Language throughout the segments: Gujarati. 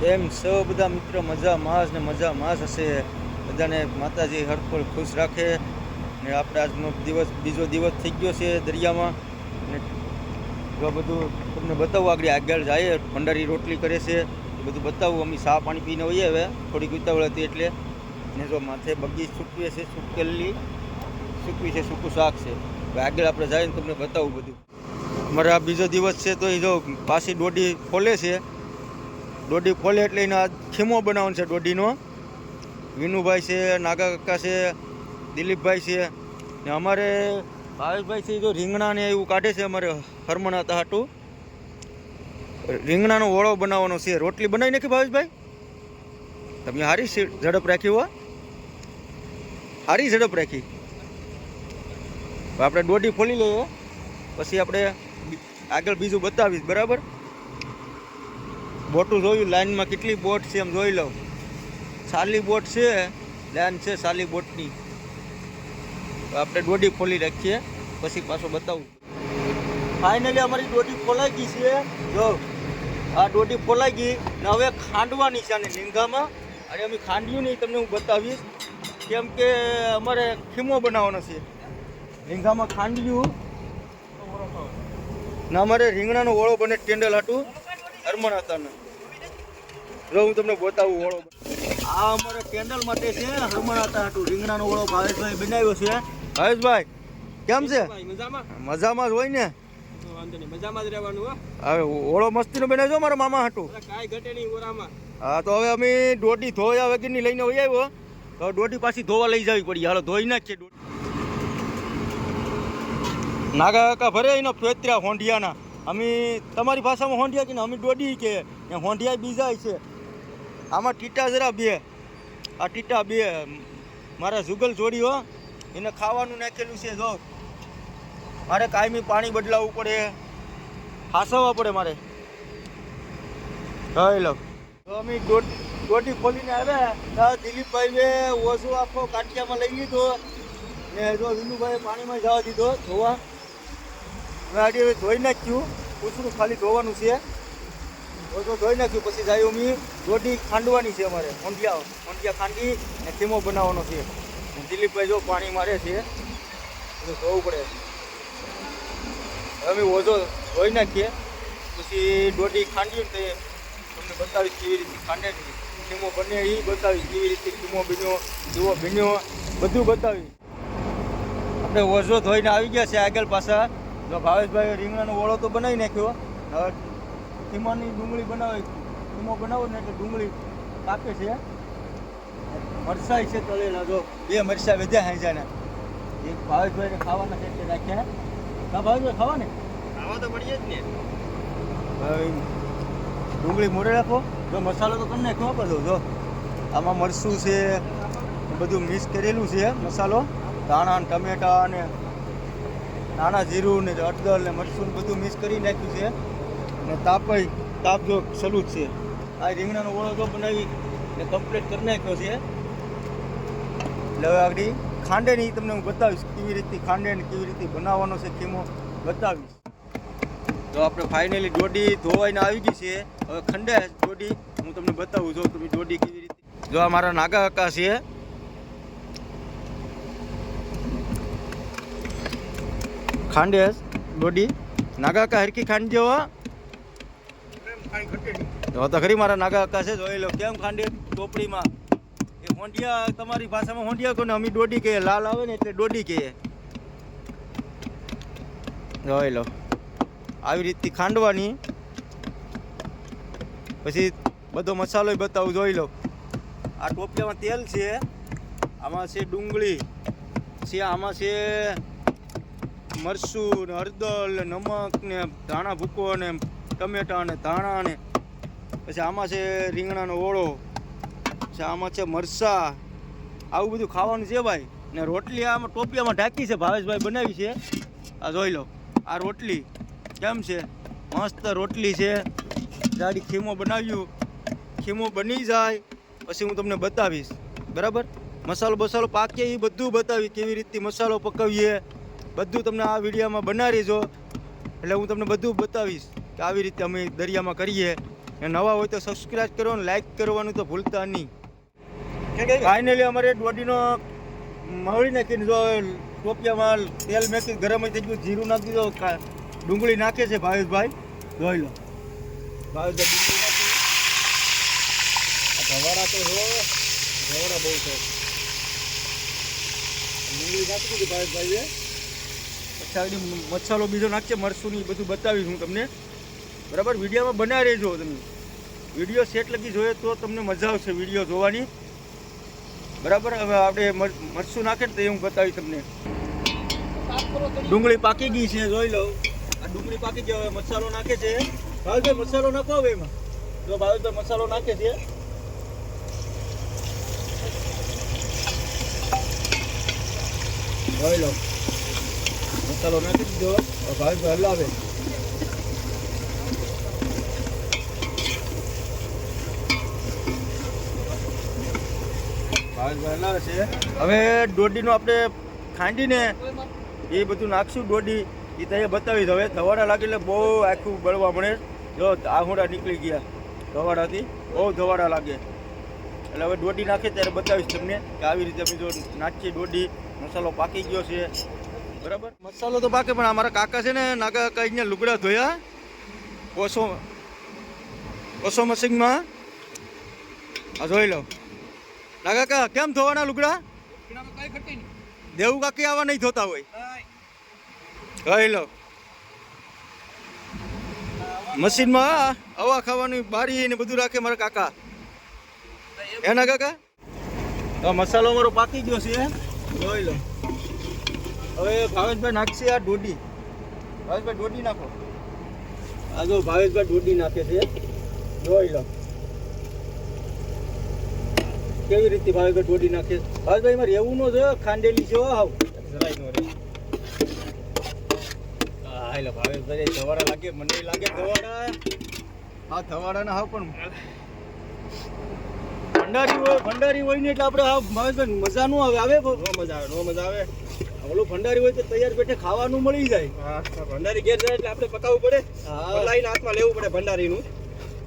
એમ સૌ બધા મિત્રો મજા માસ ને મજા માસ હશે. બધાને માતાજી હરપળ ખુશ રાખે. ને આપણે આજનો દિવસ બીજો દિવસ થઈ ગયો છે દરિયામાં. ને જો બધું તમને બતાવું આગળ જાય. ભંડારી રોટલી કરે છે એ બધું બતાવું. અમે ચા પાણી પીને હોઈએ હવે, થોડીક ઉતાવળ હતી એટલે. ને જો માથે બગી સૂકવીએ છે, સૂકવી છે, સૂકું શાક છે. હવે આગળ આપણે જઈને તમને બતાવું બધું. અમારે આ બીજો દિવસ છે તો એ જો પાછી દોડી ખોલે છે. દોડી ખોલે એટલે એનો આ ખીમો બનાવવાનો છે દોડીનો. વિનુભાઈ છે, નાગા કાકા છે, દિલીપભાઈ છે ને અમારે ભાવેશભાઈ છે. જો રીંગણા ને એવું કાઢે છે અમારે હરમણ હતા હાટું. રીંગણાનો ઓળો બનાવવાનો છે. રોટલી બનાવી નાખી ભાવેશભાઈ? તમે હારી ઝડપ રાખી હો, હારી ઝડપ રાખી. આપણે દોડી ખોલી લઈએ પછી આપણે આગળ બીજું બતાવીશ. બરાબર? બોટું જોયું લાઈનમાં કેટલી બોટ છે એમ જોઈ લઉં. સાલી બોટ છે, લાઈન છે સાલી બોટની. આપણે દોડી ખોલી રાખીએ પછી પાછો બતાવું. ફાઇનલી અમારી દોડી ખોલાઈ ગઈ છે. જો આ દોડી ખોલાઈ ગઈ ને હવે ખાંડવાની છે આને લીંગામાં. અને અમે ખાંડ્યું નહીં, તમને હું બતાવીશ. કેમ કે અમારે ખીમો બનાવવાનો છે. લીંગામાં ખાંડ્યું ને અમારે રીંગણાનો ઓળો બને ટેન્ડલ હાટું હરમણ હતા ને. જો હું તમને બતાવું ઓળો. આ અમારે કેન્ડલ માટે છે, હરમણ હતા હાટું રીંગણાનો ઓળો ભાવેશભાઈ બનાવ્યો છે. ભાવેશભાઈ કેમ છે? મજામાં જ હોય ને? હવે ઓળો મસ્તીનો બનાવ્યો મારા મામા હાટું. હા તો હવે અમે દોડી ધોયા વગરની લઈને હોય આવ્યો તો દોડી પાછી ધોવા લઈ જવી પડી. હાલો ધોઈ નાખીએ. નાગા કાકા ભરે એનો ફેતરા હોંડિયાના. અમે તમારી ભાષામાં હોંડિયા કે ને અમે દોડી કે હોંડિયા બીજા છે. આમાં ટીટા જરા બે, આ ટીટા બે મારા જુગલ જોડી હો. એને ખાવાનું નાખેલું છે. જો મારે કાયમી પાણી બદલાવવું પડે, હાસવવા પડે મારે. હા લો તો અમે દોડી ખોલીને આવ્યા. દિલીપભાઈએ ઓછો આખો કાઠિયામાં લઈ લીધો ને જો વિનુભાઈએ પાણીમાં જવા દીધો ધોવા. હવે ધોઈ નાખ્યું, પૂછડું ખાલી ધોવાનું છે. તો ધોઈ નાખ્યું પછી જાય અમે દોડી ખાંડવાની છે. અમારે હોંડિયા ખાંડી ને ખીમો બનાવવાનો છે. દિલીપભાઈ જો પાણી મારે છે, ધોવું પડે. અમે ઓછો ધોઈ નાખીએ પછી દોડી ખાંડ્યું ને તમને બતાવીશ કેવી રીતે ખાંડે ખીમો બને એ બતાવીશ. કેવી રીતે ખીમો બન્યો, કેવો બન્યો બધું બતાવીશ. આપણે ઓછો ધોઈને આવી ગયા છે આગળ પાછા. જો ભાવેશભાઈ રીંગણાનો ઓળો તો બનાવી નાખ્યો. હવે ખીમાની ડુંગળી બનાવે, ખીમો બનાવો ને એટલે ડુંગળી કાપે છે. મરચાઈ છે તળેલા. જો બે મરચાં વધ્યા હાંજાના. એક ભાવેશભાઈને ખાવાના છે એટલે રાખ્યા. હા ભાવેશભાઈ ખાવા ને? ખાવા તો પડીએ જ ને. ડુંગળી મોરે રાખો. જો મસાલો તો કરી નાખ્યો બધો. જો આમાં મરચું છે, બધું મિક્સ કરેલું છે મસાલો. ધાણા ને ટમેટા ને નાના જીરું ને હળદર ને મરચું બધું મિક્સ કરી નાખ્યું છે. ને તાપ જો સલું જ છે. આ રીંગણાનો ઓળો જો બનાવી ને કમ્પ્લીટ કરી નાખ્યો છે. એટલે હવે આગળ ખાંડે નહીં તમને હું બતાવીશ કેવી રીતે ખાંડે ને કેવી રીતે બનાવવાનો છે ખીમો બતાવીશ. તો આપણે ફાઇનલી દોડી ધોવાઈને આવી ગઈ છે. હવે ખંડે દોડી હું તમને બતાવું. જો તમે દોડી કેવી રીતે. જો આ મારા નાગા કાકા છે. ખાંડે દોડી નાગા કાકા હરકી ખાંડી દેવા તો ખરી મારા નાગા કાકા છે. જોઈ લો કેમ ખાંડે ટોપડીમાં. એ હોંડિયા તમારી ભાષામાં હોંડિયા કહો ને અમે દોડી કહીએ. લાલ આવે ને એટલે દોડી કહીએ. જોઈ લો આવી રીતે ખાંડવાની. પછી બધો મસાલો બતાવું. જોઈ લો આ ટોપિયામાં તેલ છે, આમાં છે ડુંગળી છે, આમાં છે મરચું ને હળદર ને નમક ને ધાણા ભૂકો ને ટમેટા ને ધાણા ને પછી આમાં છે રીંગણાનો ઓળો છે, આમાં છે મરચાં. આવું બધું ખાવાનું છે ભાઈ. ને રોટલી આમાં ટોપિયામાં ઢાંકી છે, ભાવેશભાઈ બનાવી છે. આ જોઈ લો આ રોટલી કેમ છે, મસ્ત રોટલી છે. જાડી ખીમો બનાવ્યું. ખીમો બની જાય પછી હું તમને બતાવીશ. બરાબર? મસાલો બસાલો પાકે એ બધું બતાવી કેવી રીતે મસાલો પકાવીએ બધું તમને આ વિડીયોમાં બનાવી જો. એટલે હું તમને બધું બતાવીશ કે આવી રીતે અમે દરિયામાં કરીએ ને નવા હોય તો સબસ્ક્રાઈબ કરો અને લાઈક કરવાનું તો ભૂલતા નહીં. ફાઇનલી અમારે દોડીનો મળી નાખીને જો ટોપિયામાં તેલ મેકી ગરમ થઈ ગયું, જીરું નાખી દીધો, ડુંગળી નાખે છે ભાવેશભાઈ, જોઈ લો. ભાવેશભાઈ ધવાડા તો ધવાડા બહુ છે. ડુંગળી નાખી દીધી ભાવેશભાઈએ. પછી મસાલો બીજો નાખશે, મરચું ને બધું બતાવીશ હું તમને. બરાબર, વિડીયોમાં બનાવી રહેજો તમે. વિડીયો સેટ લગી જોઈએ તો તમને મજા આવશે વિડીયો જોવાની. બરાબર, હવે આપણે મરચું નાખે ને તો એ હું બતાવીશ તમને. ડુંગળી પાકી ગઈ છે, જોઈ લો. આ ડુંગળી પાકી ગઈ, હવે મસાલો નાખે છે ભાવેશભાઈ. મસાલો નાખો હવે એમાં. જો ભાવેશભાઈ મસાલો નાખે છે. જોઈ લો, મસાલો નાખી દીધો. ભાવેશભાઈ હલાવે. હલાવે છે. હવે દોડીનું આપણે ખાંડીને એ બધું નાખશું. દોડી એ ત્યાં બતાવીશ. હવે ધવાડા લાગે એટલે બહુ આખું બળવા મળે. જો આહુડા નીકળી ગયા ધવાડાથી, બહુ ધવાડા લાગે. એટલે હવે દોડી નાખે ત્યારે બતાવીશ તમને કે આવી રીતે અમે જો નાખીએ દોડી. મસાલો પાકી ગયો છે, બરાબર. મસાલો તો પાકે, પણ અમારા કાકા છે ને, નાગા કાકા અહીંયા લુગડા ધોયા ઓછો મશીનમાં. આ જોઈ લો. નાગા કાકા કેમ ધોવાના લુગડા? દેવું કાકી આવા નહીં ધોતા હોય. જોઈ લો, મશીનમાં હવા ખાવાની બારી ને બધું રાખે મારા કાકા. એના કાકા તો મસાલો અમારો પાકી ગયો છે, જોઈ લો. હવે ભાવેશભાઈ નાખશે આ દોડી. ભાવેશભાઈ દોડી નાખો. આ જો ભાવેશભાઈ દોડી નાખે છે, જોઈ લો કેવી રીતે ભાવેશભાઈ દોડી નાખે. ભાવેશભાઈ એમાં રહેવું ન જોઈએ, ખાંડેલી છે હાવ જરાય નો રહે. હા એટલે ભાવેશભાઈ ધવાડા લાગે, મને લાગે ધવાડા. હા ધવાડાના હાવ, પણ ભંડારી હોય ને એટલે આપણે હા ભાવેશભાઈ મજા નો આવે. આવે નો મજા આવે. ઓલું ભંડારી હોય તો તૈયાર બેઠે ખાવાનું મળી જાય. હા, ભંડારી ઘેર જાય એટલે આપણે પકાવવું પડે. હા, લાઈને હાથમાં લેવું પડે ભંડારીનું.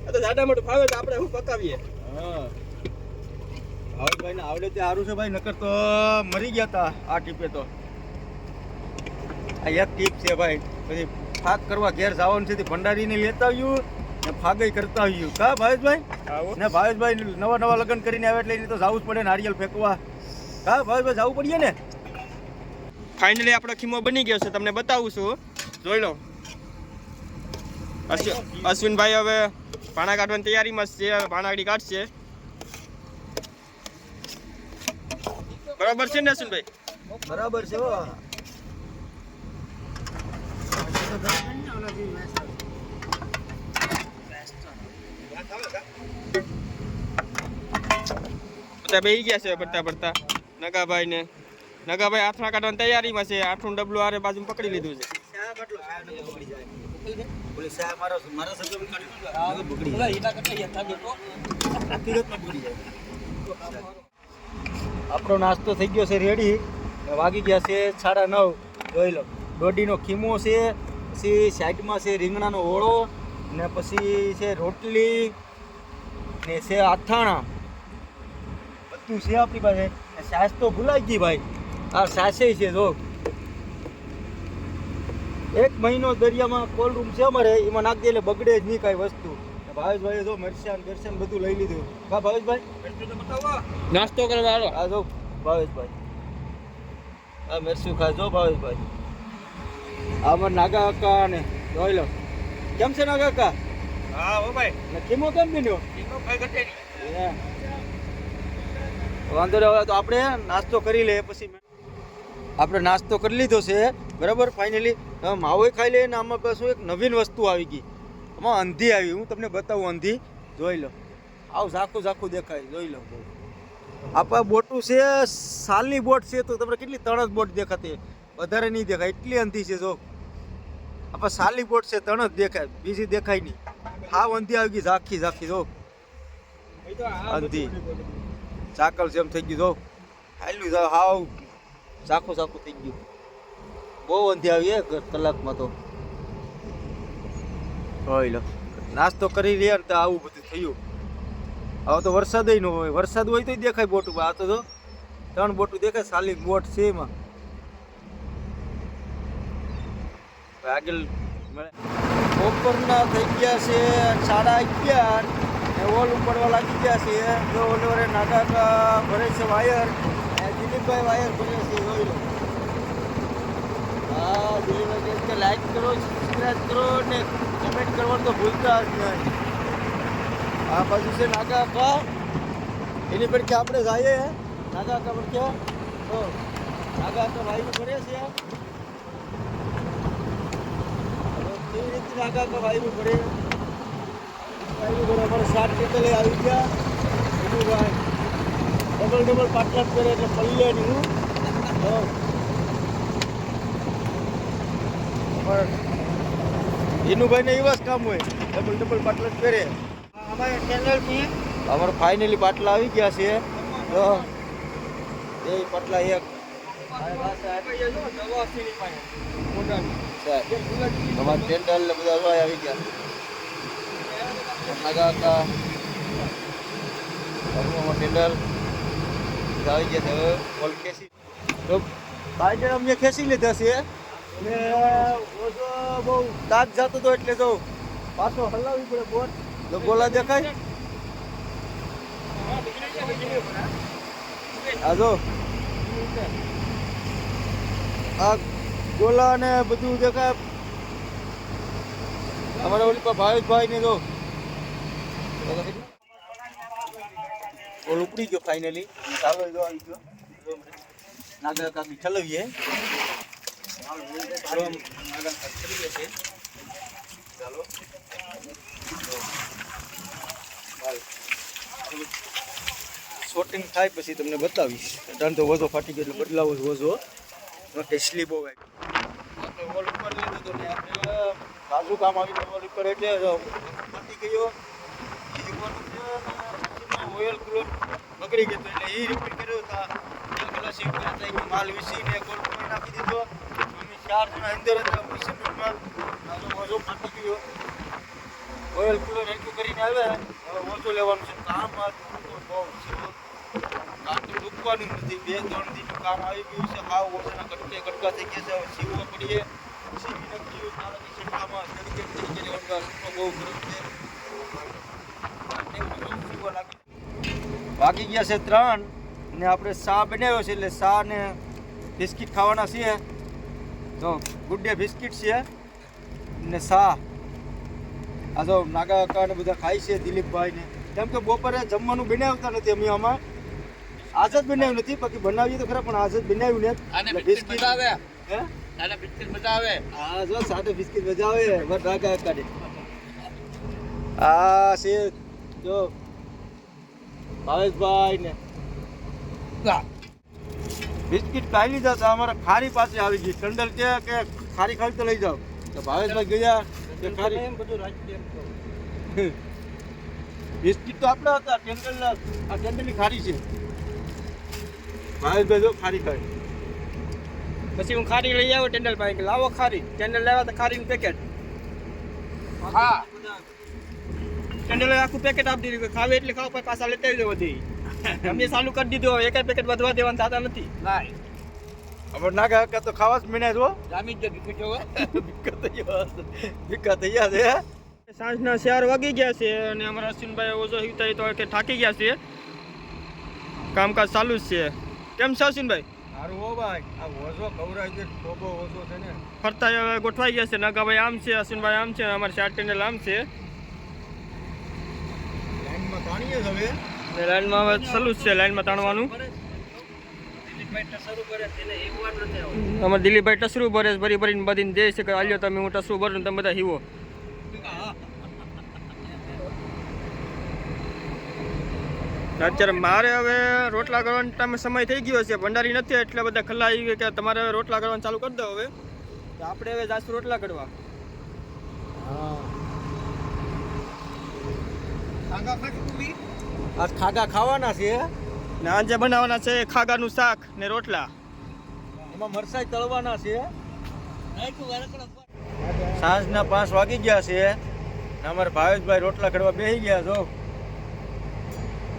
આ તો જાડા મોટું ફાવે તો આપણે શું પકાવીએ. હા, ભાવેશભાઈ ને આવડે તે સારું છે ભાઈ, નકર તો મરી ગયા હતા આ ટીપે. તો આ એક ટીપ છે ભાઈ. પછી ફાક કરવા ઘેર જવાનું છે, ભંડારીને લેતા આવ્યું ને ફાગઈ કરતા આવ્યું. કા ભાવેશભાઈ? ને ભાવેશભાઈ નવા લગ્ન કરીને આવે એટલે એને તો જવું જ પડે નારિયેલ ફેંકવા. કા ભાવેશભાઈ જવું પડીએ ને. ફાઇનલી આપણો ખીમો બની ગયો છે, તમને બતાવું છું. જોઈ લો, અશ્વિનભાઈ હવે ભાણા કાઢવાની તૈયારીમાં છે. ભાણાગડી કાઢશે, બરાબર છે ને અશ્વિનભાઈ? બરાબર છે. બધા બેસી ગયા છે પડતા નગાભાઈ હાથમાં કાઢવાની તૈયારીમાં છે. આઠું ડબલું આરે બાજુ પકડી લીધું છે. આપણો નાસ્તો થઈ ગયો છે રેડી. વાગી ગયા છે 9:30. જોઈ લો, દોડીનો ખીમો છે, પછી સાઈડમાં છે રીંગણાનો ઓળો, ને પછી છે રોટલી ને છે અથાણા, બધું છે આપણી પાસે. સાસ તો ભૂલાઈ ગઈ ભાઈ. આ સાસે છે જો. 1 મહિનો દરિયામાં કોલ્ડ રૂમ છે અમારે, એમાં નાખી દે એટલે બગડે જ નહીં કાંઈ વસ્તુ. ભાવેશભાઈ જો મરચાં બધું લઈ લીધું. હા ભાવેશભાઈ, નાસ્તો કરવા આવો. આ જો ભાવેશભાઈ, આ મરચું ખાજો ભાવેશભાઈ. આ અમારા નાગા કાકા ને જોઈ લો. કેમ છે નાગા કાકા? હા હો ભાઈ. ને ખીમો કેમ બન્યો? કઈ ઘટે નહીં. વાંધો નહીં. હવે તો આપણે નાસ્તો કરી લઈએ. પછી આપણે નાસ્તો કરી લીધો છે, બરાબર. ફાઇનલી માવો ખાઈ લઈએ. ને આમાં પાછું એક નવીન વસ્તુ આવી ગઈ. આમાં અંધી આવી, હું તમને બતાવું. અંધી જોઈ લો, આવું ઝાખું દેખાય. જોઈ લો, આપણા બોટું છે, સાલની બોટ છે, તો તમને કેટલી તણસ બોટ દેખાતી, વધારે નહીં દેખાય, એટલી અંધી છે. જો આપણે સાલની બોટ છે, તણસ દેખાય, બીજી દેખાય નહીં. હાવ અંધી આવી ગઈ, ઝાખી. જો અંધી ચાકલ જેમ થઈ ગયું. જો હાલ્યું જાવ, હાવ ઝાખું થઈ ગયું. બહુ અંધી આવી કલાકમાં તો. જોઈ લો, નાસ્તો કરી રહ્યા ને તો આવું બધું થયું. હવે તો વરસાદ ન હોય, વરસાદ હોય તો દેખાય બોટું. આ તો જો 3 બોટું દેખાય, સાલી બોટ છે એમાં. આગળ બપોરના થઈ ગયા છે 11:30 ને ઓલ ઉપડવા લાગી ગયા છે. જો ઓલે નાગા ભરે છે વાયર, દિલીપભાઈ વાયર ભરે છે, જોઈ લો. હા, દિલીપભાઈ કે લાઈક કરો, સબસ્ક્રાઈબ કરો ને કમેન્ટ કરવાનું તો ભૂલતા જ નહીં. આ બાજુ છે નાગા કા, એની પર કે આપણે જઈએ નાગા કા પર કે તો નાગા કા વાયુ ભરે છે. કેવી રીતે નાગા કા વાયુ ભરે અમારે 7 ટેકલે આવી ગયા. ભાઈ ડબલ પાટલા કરે એટલે પલ્લે નહીં. ઈનુભાઈને એવા જ કામ હોય, ડબલ પાટલા કરે. અમારે ફાઇનલી પાટલા આવી ગયા છે. તો એ પાટલા એક તમારે ટેન્ડર ને બધા આવી ગયા. નાગા કા ટેન્ડર આવી ગયા છે. ઓલ ખેસી તો બાઈક અમે ખેંચી લીધા છે ને ઓછો બહુ તાજ જતો હતો એટલે તો પાછો હલાવવી પડે બોટ. તો ગોલા દેખાય આ જો, આ ગોલા ને બધું દેખાય. અમારા ઓલી પર ભાવેશભાઈ ને જો ઓલ ઉપડી ગયો ફાઇનલી. ચાલો જો આવી ગયો નાગા કાકી ચલાવીએ. ચાલો શોટિંગ થાય પછી તમને બતાવીશ. કારણ તો વોઝો ફાટી ગયો એટલે બદલાવો જ વોઝો કે સ્લીપ હોય. આપણે ઓલ ઉપર લીધું તો ને આપણે બાજુ કામ આવી ગયું ઓલ ઉપર એટલે ફાટી ગયો. ઓઇલ કુલર બગડી ગયો એટલે એ રિપેર કર્યો હતા. માલ વીસીને ગોલ નાખી દીધો. અમે 4 જણા અંદર હતા મશીનમાં. વોઝો ફાટી ગયો. ઓઇલ કુલર એટલું કરીને આવ્યા. હવે વોઝો લેવાનું છે. કામ બહુ કાંટું રૂકવાનું નથી. 2-3 દિનનું કામ આવી ગયું છે. હાવ વોઝોના કટકા થઈ ગયા છે. હવે સીવવા પડીએ. સીવી નાખ્યું તારાની છેટકામાં ડેડિકેટ થઈ ગયા. બહુ ગરમ છે. વાગી ગયા છે 3 ને આપણે શા બનાવ્યો છે એટલે શા ને બિસ્કિટ ખાવાના છીએ. તો ગુડ ડે બિસ્કિટ છે ને શા. આ જો નાગા કાકા ને બધા ખાય છે, દિલીપભાઈ ને. કેમ કે બપોરે જમવાનું બનાવતા નથી અમે. આમાં આજ જ બનાવ્યું નથી, બાકી બનાવીએ તો ખરા પણ આજ જ બનાવ્યું ને. બિસ્કિટ આવે હે, બિસ્કિટ મજા આવે. હા જો સાદે બિસ્કિટ મજા આવે. નાગા કાકા ને આ છે જો ભાવેશભાઈ ને બિસ્કિટ ખાઈ લીધા હતા. અમારા ખારી પાસે આવી ગઈ. ટંડલ કે ખારી ખાવી તો લઈ જાઓ. તો ભાવેશભાઈ ગયા કે ખારી એમ બધું રાખી. બિસ્કિટ તો આપણા હતા. ટેન્ડલના આ ટેન્ડલની ખારી છે. ભાવેશભાઈ જો ખારી ખાય. પછી હું ખારી લઈ આવ્યો ટેન્ડલ ભાઈ, લાવો ખારી. ટેન્ડલ લાવ્યા તો ખારીનું પેકેટ. હા, ટેન્ડલ આખું પેકેટ આપી દીધું. ખાવે એટલે ખાવ, પછી પાછા લેતા આવી બધી. અમે ચાલુ કરી દીધું. એક પેકેટ વધવા દેવાનું થતા નથી. ના હવે નાગા કાકા તો ખાવા જ મીના જો. જામી જ ભીખો ભીખા તૈયાર છે. સાંજના 4 વાગી ગયા છે અને અમારા અશ્વિનભાઈ ઓઝો હિવતા તો કે થાકી ગયા છે. કામકાજ ચાલુ જ છે. કેમ છે અશ્વિનભાઈ? સારું હો ભાઈ. આ ઓઝો ખવરાય છે, થોબો ઓઝો છે ને. ફરતા હવે ગોઠવાઈ ગયા છે. નાગાભાઈ આમ છે, અશ્વિનભાઈ આમ છે, અમારે 4 ટેન્ડલ આમ છે. લાઈનમાં તાણીએ જ હવે. લાઈનમાં હવે ચાલુ જ છે, લાઈનમાં તાણવાનું. અમારે દિલીપભાઈ ટસરું ભરે ભરી ભરીને બધીને દે છે કે આલ્યો તમે, હું ટસરું ભરું તમે બધા હીવો. અત્યારે મારે હવે રોટલા કરવાનો ટાઈમે સમય થઈ ગયો છે. ભંડારી નથી એટલે બધા ખલ્લા આવી ગયા કે તમારે હવે રોટલા કરવાનું ચાલુ કરી દો. હવે આપણે હવે જાશું રોટલા કરવા. આજ ખાગા ખાવાના છે ને આજે બનાવવાના છે ખાગાનું શાક ને રોટલા. એમાં મરચાઈ તળવાના છે. સાંજના 5 વાગી ગયા છે ને અમારા ભાવેશભાઈ રોટલા કરવા બેસી ગયા જો.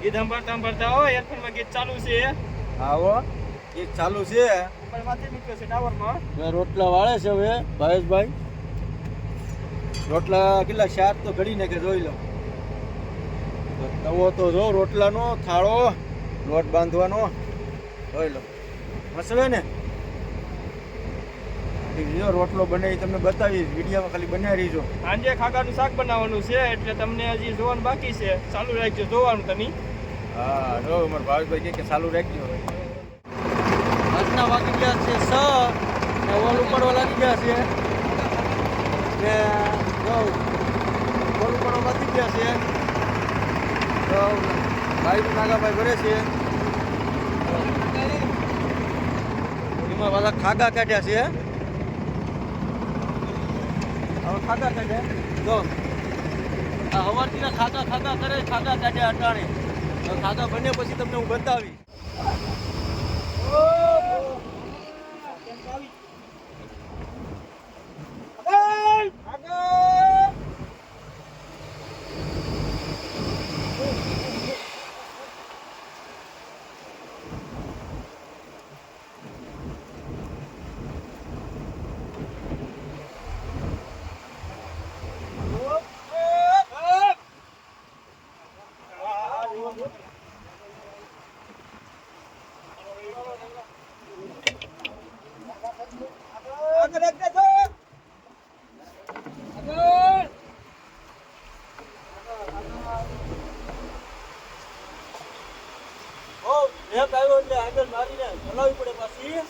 ગીત સાંભળતા હોય એરફોનમાં ગીત ચાલુ છે આવો એ ચાલુ છે. ઉપર માથે મૂક્યો છે ટાવરમાં. રોટલા વાળે છે હવે ભાવેશભાઈ. રોટલા કેટલા 4 તો ઘડી નાખે જોઈ લો. તવો તો જો રોટલાનો થાળો લોટ બાંધવાનો જોઈ લો મસલો ને. રોટલો બને તમને બતાવી વિડીયોમાં ખાલી બનાવી રહીજો. સાંજે ખાગાનું શાક બનાવવાનું છે એટલે તમને હજી જોવાનું બાકી છે. ચાલુ રાખજો જોવાનું તમે. હા જો અમારા ભાવેશભાઈ કે ચાલુ રાખજો. આજના વાગી ગયા છે 6 ને ઓલ ઉપાડવા લાગી ગયા છે ને જો ઓલ ઉપાડવા લાગી ગયા છે તો ભાઈ નાગાભાઈ ભરે છે એમાં પાછા ખાગા કાઢ્યા છે. હવે ખાગા કાઢ્યા જો આ હવારથી ખાગા કરે ખાગા કાઢ્યા અટાણે. ખાગા બને પછી તમને હું બતાવી. આગળ મારીને ચલાવવી પડે પાછી.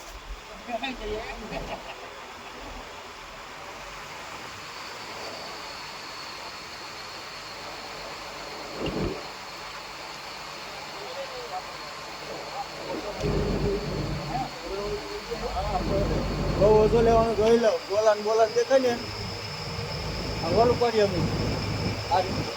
બહુ ઓછો લેવાનું જોઈ લો. બોલાન દેખાય ને આ ઓલું પડીએ અમે આ રીતે.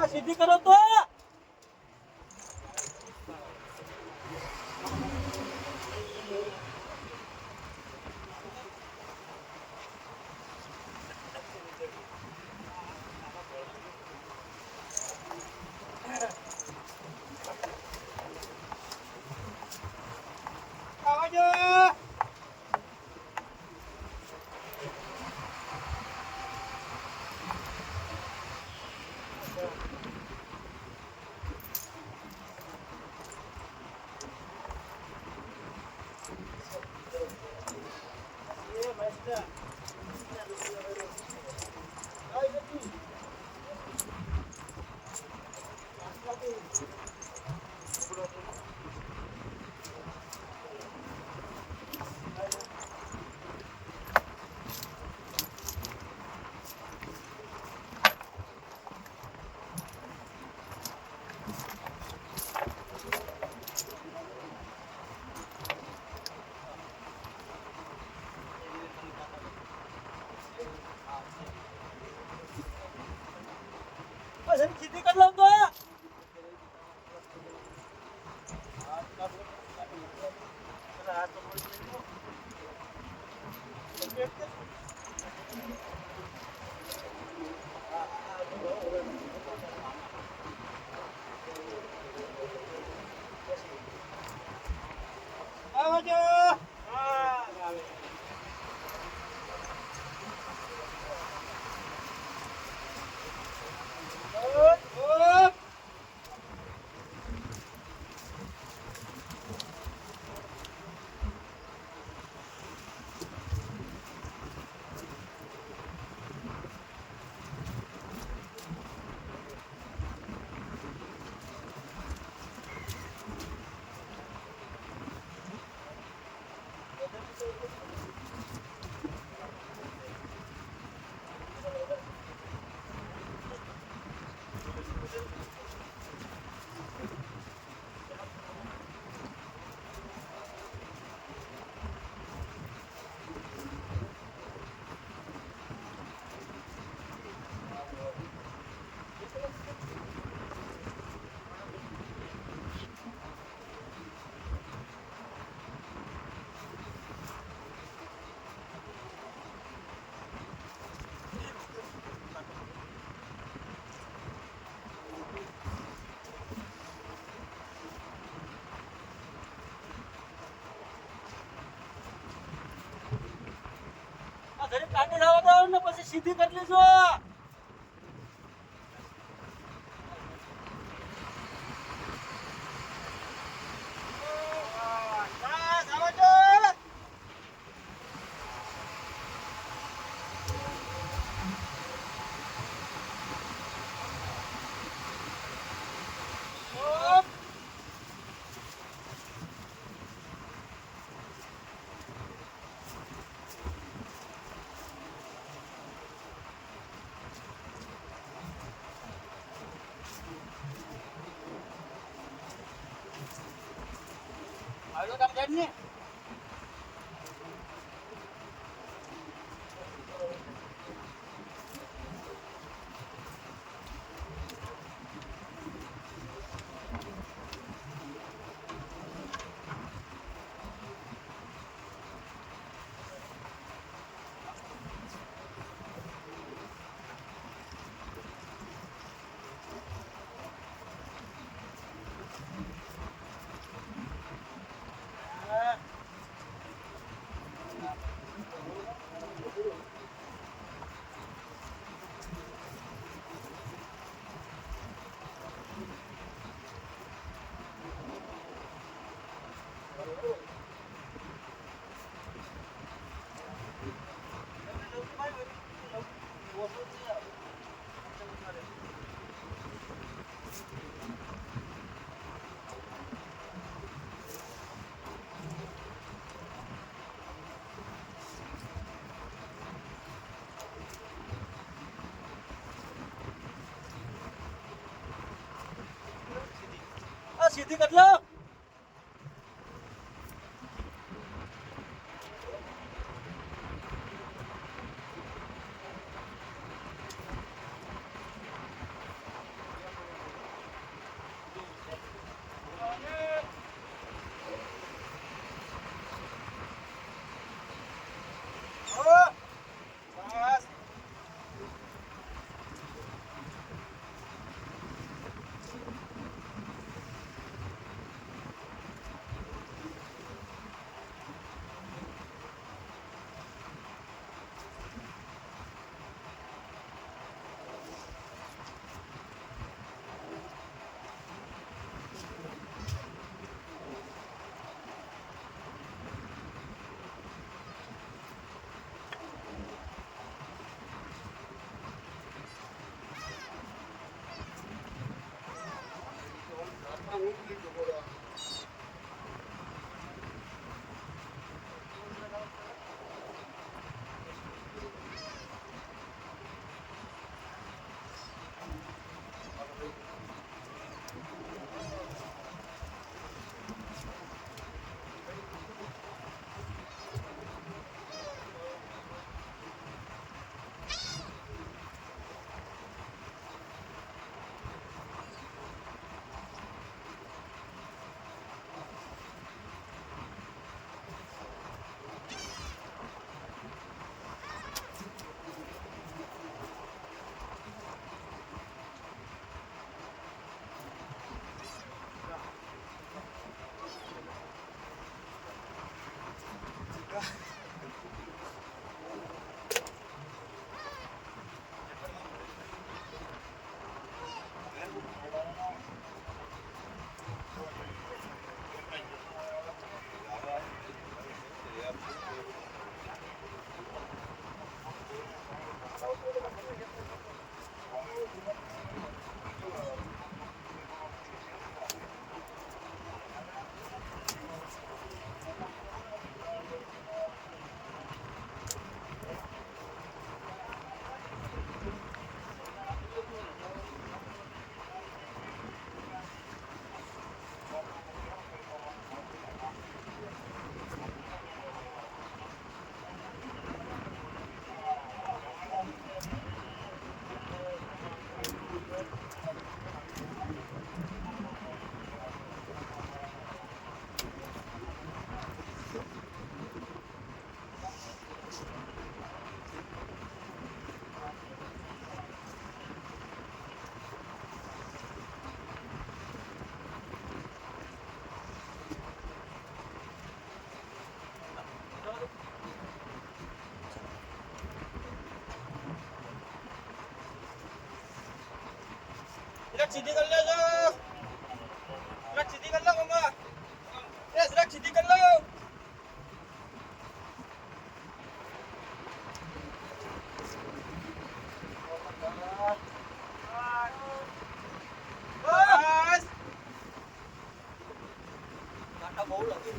સીધી કરો તો સીધી કરી લઉં તો ઘરે કાઢી લાવો તો ને પછી સીધી કરી લેજો આવ્યો કામ જાય ને સીધી કર લો. સીધી કરી લેજો. સીધી કરી લો મમ્મા. સીધી કરી લો. બસ. કાંટા બહુ લાગે.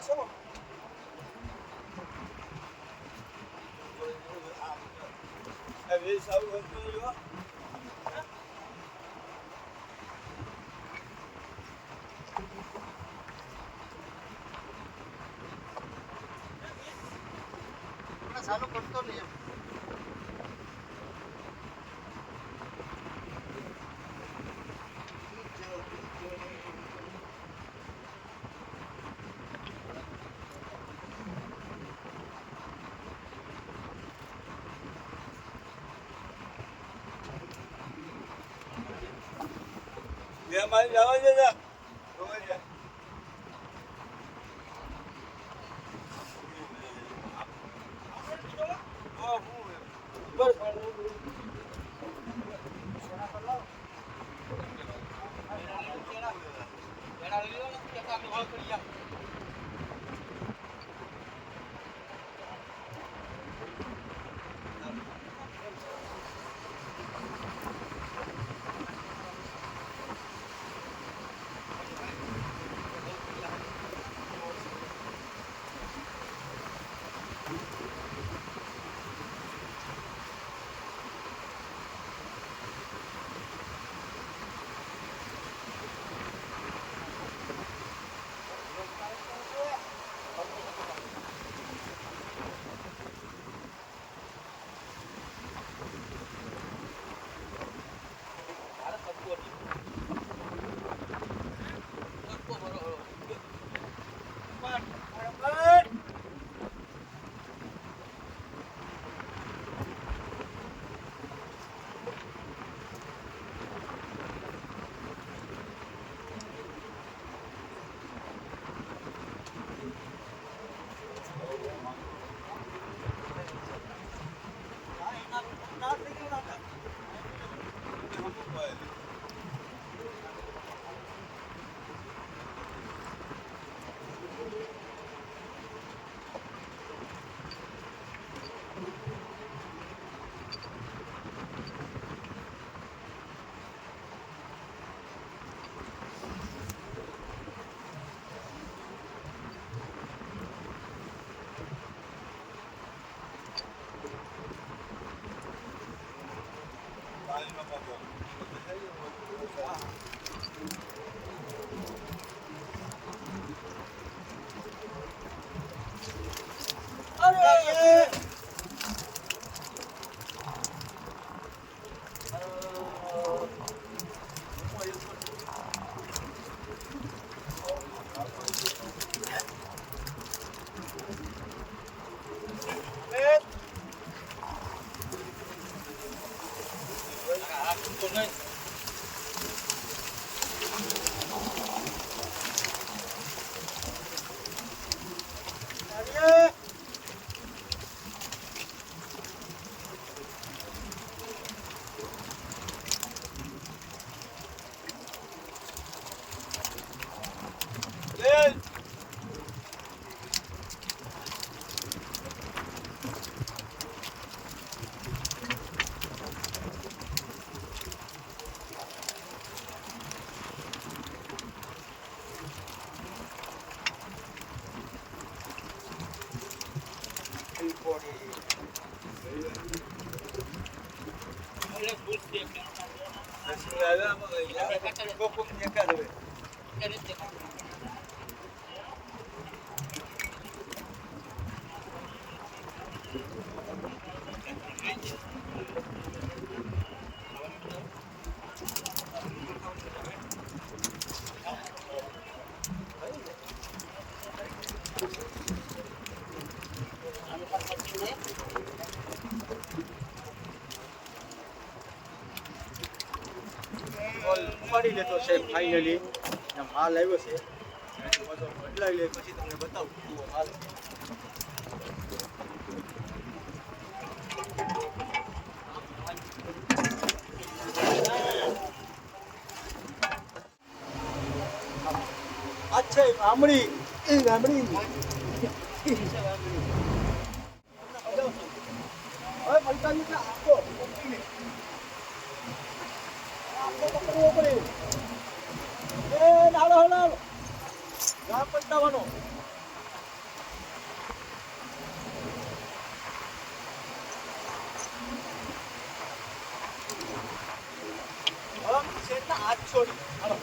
Sama. Abi sabu juga. Selalu kontrol ya. Dia main jalan aja. Tunggu aja. Oh, ઉપાડી લેતો છે ફાઇનલી માલ આવ્યો છે બદલાવી લે પછી તમને બતાવું કેવો માલ અચ્છા આમળી આમળી હવે પૈસા ની આપો નાળો નાળો ગામ પંચાવનો હાથ છોડી હાલો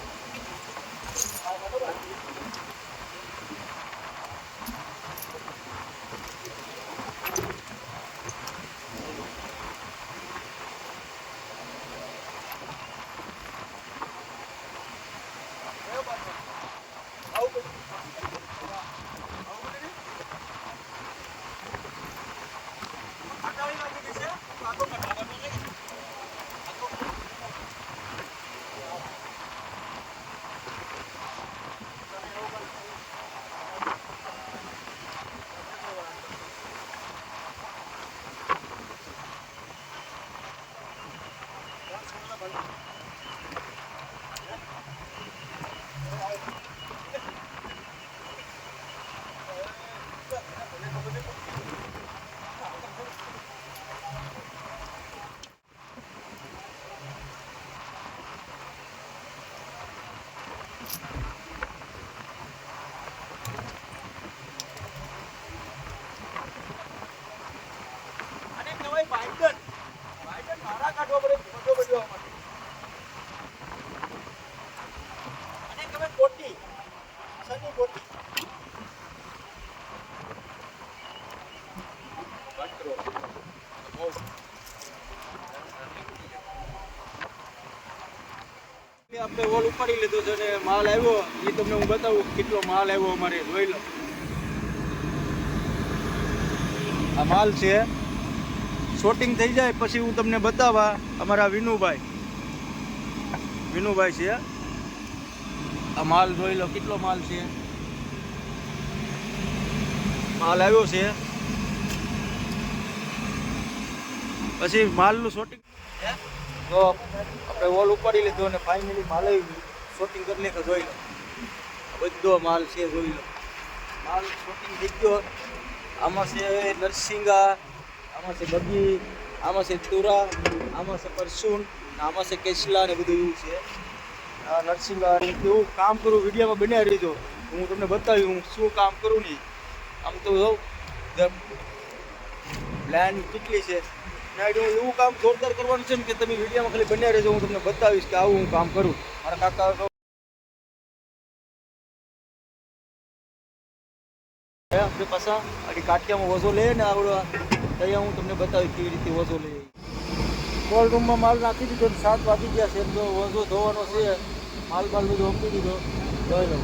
આને કહેવાય બાઇડન. બાઇડન મારા કાઢવા પડે ફોટો બનાવવા માટે. આને કહેવાય કોટી. સની કોટી. આપણે વોલ ઉપાડી લીધો છે અને માલ આવ્યો એ તમને હું બતાવું કેટલો માલ આવ્યો અમારે જોઈ લો. આ માલ છે શોટિંગ થઈ જાય પછી હું તમને બતાવવા અમારા વિનુભાઈ છે. આ માલ જોઈ લો કેટલો માલ છે. માલ આવ્યો છે પછી માલનું શોટિંગ તો આપણે વોલ ઉપાડી લીધો અને ફાઇનલી માલ શોટિંગ કરી લે કે જોઈ લો. બધો માલ છે જોઈ લો. માલ શોટિંગ થઈ ગયો. આમાં છે નરસિંગા, આમાં છે બગી, આમાં છે તુરા, આમાં છે પરસુન, આમાં છે કેસલા ને બધું એવું છે. આ નરસિંગા હું કેવું કામ કરું વિડીયોમાં બનાવી રહીજો. હું તમને બતાવ્યું હું શું કામ કરું નહીં. આમ તો પ્લાન કેટલી છે એવું કામ જોરદાર કરવાનું છે ને કે તમે વિડીયોમાં ખાલી બન્યા રહેજો. હું તમને બતાવીશ કે આવું હું કામ કરું. મારા કાકા આપણે પાછા આડી કાઠિયામાં વોઝો લે ને આવડો ત્યાં હું તમને બતાવીશ કેવી રીતે વોઝો લે. કોલ્ડ રૂમમાં માલ નાખી દીધો 7 વાગી ગયા છે તો વોઝો ધોવાનો છે. માલ બધું મૂકી દીધો ધોઈ લઉં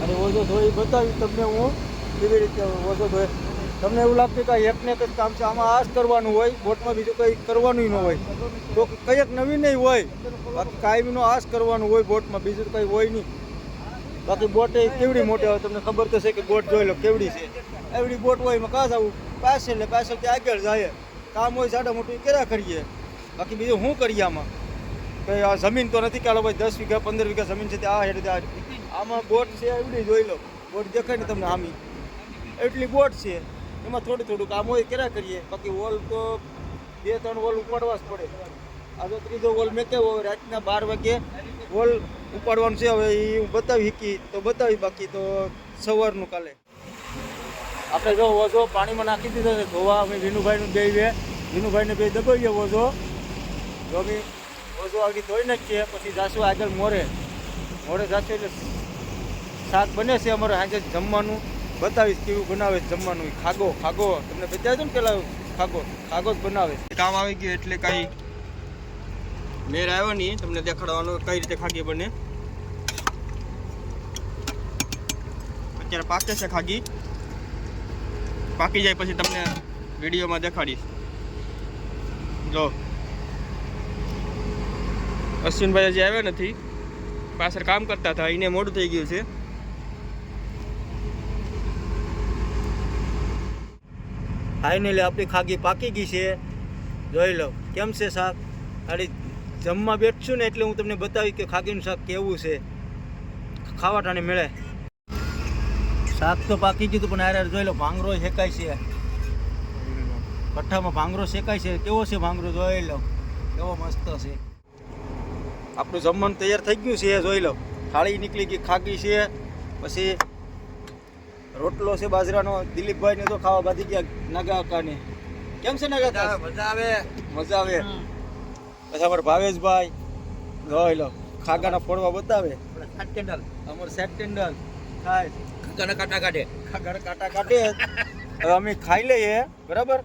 અને વોઝો ધોઈ બતાવીશ તમને હું કેવી રીતે વોઝો ધોઈ. તમને એવું લાગતું કે એકને એક જ કામ છે આમાં આ જ કરવાનું હોય બોટમાં બીજું કંઈ કરવાનું ન હોય તો કંઈક નવીન નહીં હોય. બાકી કાયમીનો આ જ કરવાનું હોય બોટમાં બીજું કંઈ હોય નહીં. બાકી બોટ એ કેવડી મોટી હોય તમને ખબર તો છે કે બોટ જોઈ લો કેવડી છે. એવડી બોટ હોય એમાં કાં જવું પાછળથી આગળ જાય કામ હોય સાડા મોટું કર્યા કરીએ. બાકી બીજું શું કરીએ આમાં કંઈ આ જમીન તો નથી કે ભાઈ 10 વીઘા 15 વીઘા જમીન છે આ હેઠે આમાં બોટ છે એવડી જોઈ લો. બોટ દેખાય ને તમને આમી એટલી બોટ છે એમાં થોડું કામ હોય કર્યા કરીએ. બાકી વોલ તો 2-3 વોલ ઉપાડવા જ પડે. આ તો ત્રીજો વોલ મેં કેવો રાતના 12 વાગે વોલ ઉપાડવાનું છે. હવે એ હું બતાવી શીખી તો બતાવી બાકી તો સવારનું કાલે આપણે જો વોઝો પાણીમાં નાખી દીધો છે ધોવા. અમે વિનુભાઈનું વિનુભાઈને બે દબાવીએ વોઝો. જો અમે વોઝો આગળ ધોઈ નાખીએ પછી જાશું આગળ મોરે જાશું એટલે શાક બને છે અમારે આજે જમવાનું બતાવીશ કેવું બનાવે છે જમવાનું. ખાગો તમને બતાવ્યો ને પેલા ખાગો જ બનાવે કામ આવી ગયું એટલે કાંઈ મેર આવ્યો નહીં તમને દેખાડવાનો કઈ રીતે ખાગી બને. અત્યારે પાકે છે ખાગી. પાકી જાય પછી તમને વિડીયોમાં દેખાડીશ. જો અશ્વિનભાઈ હજી આવ્યા નથી પાછળ કામ કરતા હતા એને મોડું થઈ ગયું છે. ફાઇનલી આપણી ખાગી પાકી ગઈ છે જોઈ લો. કેમ છે શાક આડી જમવા બેઠશું ને એટલે હું તમને બતાવી કે ખાગીનું શાક કેવું છે ખાવા ટાણે મળે. શાક તો પાકી ગયું પણ યાર જોઈ લો ભાંગરો શેકાય છે. કઠ્ઠામાં ભાંગરો શેકાય છે. કેવો છે ભાંગરો જોઈ લો કેવો મસ્ત છે. આપણું જમવાનું તૈયાર થઈ ગયું છે જોઈ લો. થાળી નીકળી ગઈ ખાગી છે. પછી રોટલો છે બાજરાનો. દિલીપભાઈને તો ખાવા બાંધી ગયા નાગા કાને. કેમ છે નાગા? મજા આવે. પછી અમારા ભાવેશભાઈ જોઈ લો ખાગાના ફોડવા બતાવે. અમારે સેટ ટેન્ડલ ખાય ખાગાના કાંટા કાઢે. હવે અમે ખાઈ લઈએ બરાબર.